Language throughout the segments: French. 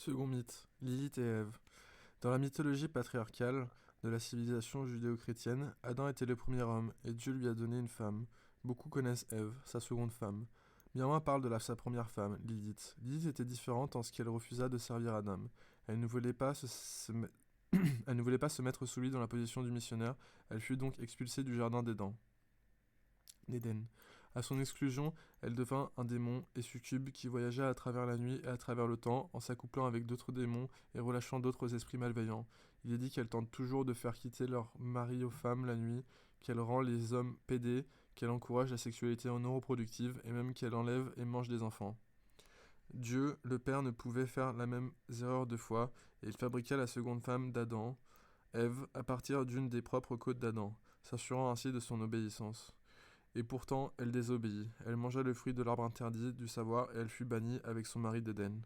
Second mythe, Lilith et Ève. Dans la mythologie patriarcale de la civilisation judéo-chrétienne, Adam était le premier homme et Dieu lui a donné une femme. Beaucoup connaissent Ève, sa seconde femme. Bien moins parlent de sa première femme, Lilith. Lilith était différente en ce qu'elle refusa de servir Adam. Elle ne voulait pas Elle ne voulait pas se mettre sous lui dans la position du missionnaire, elle fut donc expulsée du jardin d'Éden. À son exclusion, elle devint un démon et succube qui voyagea à travers la nuit et à travers le temps en s'accouplant avec d'autres démons et relâchant d'autres esprits malveillants. Il est dit qu'elle tente toujours de faire quitter leur mari aux femmes la nuit, qu'elle rend les hommes pédés, qu'elle encourage la sexualité non reproductive et même qu'elle enlève et mange des enfants. Dieu, le Père, ne pouvait faire la même erreur deux fois, et il fabriqua la seconde femme d'Adam, Ève, à partir d'une des propres côtes d'Adam, s'assurant ainsi de son obéissance. Et pourtant, elle désobéit. Elle mangea le fruit de l'arbre interdit du savoir et elle fut bannie avec son mari d'Éden.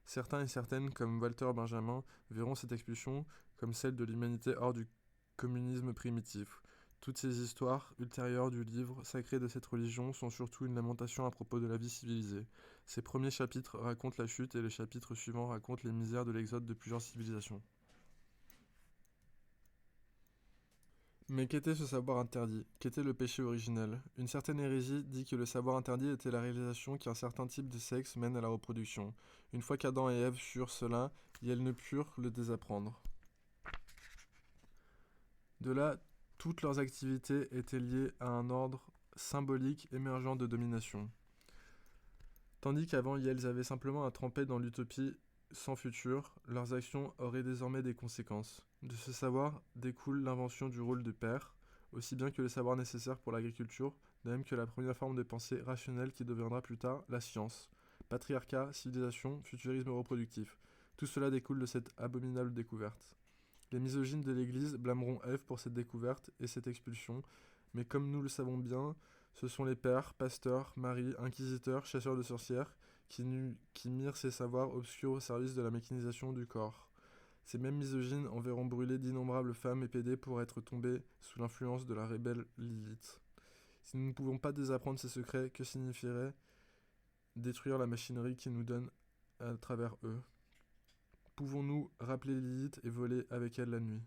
Certains et certaines, comme Walter Benjamin, verront cette expulsion comme celle de l'humanité hors du communisme primitif. Toutes ces histoires ultérieures du livre sacré de cette religion sont surtout une lamentation à propos de la vie civilisée. Ces premiers chapitres racontent la chute et les chapitres suivants racontent les misères de l'exode de plusieurs civilisations. Mais qu'était ce savoir interdit? Qu'était le péché originel? Une certaine hérésie dit que le savoir interdit était la réalisation qu'un certain type de sexe mène à la reproduction. Une fois qu'Adam et Ève surent cela, elles ne purent le désapprendre. De là, toutes leurs activités étaient liées à un ordre symbolique émergent de domination. Tandis qu'avant, elles avaient simplement à tremper dans l'utopie sans futur, leurs actions auraient désormais des conséquences. De ce savoir découle l'invention du rôle de père, aussi bien que le savoir nécessaire pour l'agriculture, de même que la première forme de pensée rationnelle qui deviendra plus tard la science. Patriarcat, civilisation, futurisme reproductif. Tout cela découle de cette abominable découverte. Les misogynes de l'Église blâmeront Ève pour cette découverte et cette expulsion, mais comme nous le savons bien, ce sont les pères, pasteurs, maris, inquisiteurs, chasseurs de sorcières qui mirent ces savoirs obscurs au service de la mécanisation du corps. Ces mêmes misogynes en verront brûler d'innombrables femmes et pédées pour être tombées sous l'influence de la rebelle Lilith. Si nous ne pouvons pas désapprendre ces secrets, que signifierait détruire la machinerie qui nous donne à travers eux? Pouvons-nous rappeler Lilith et voler avec elle la nuit?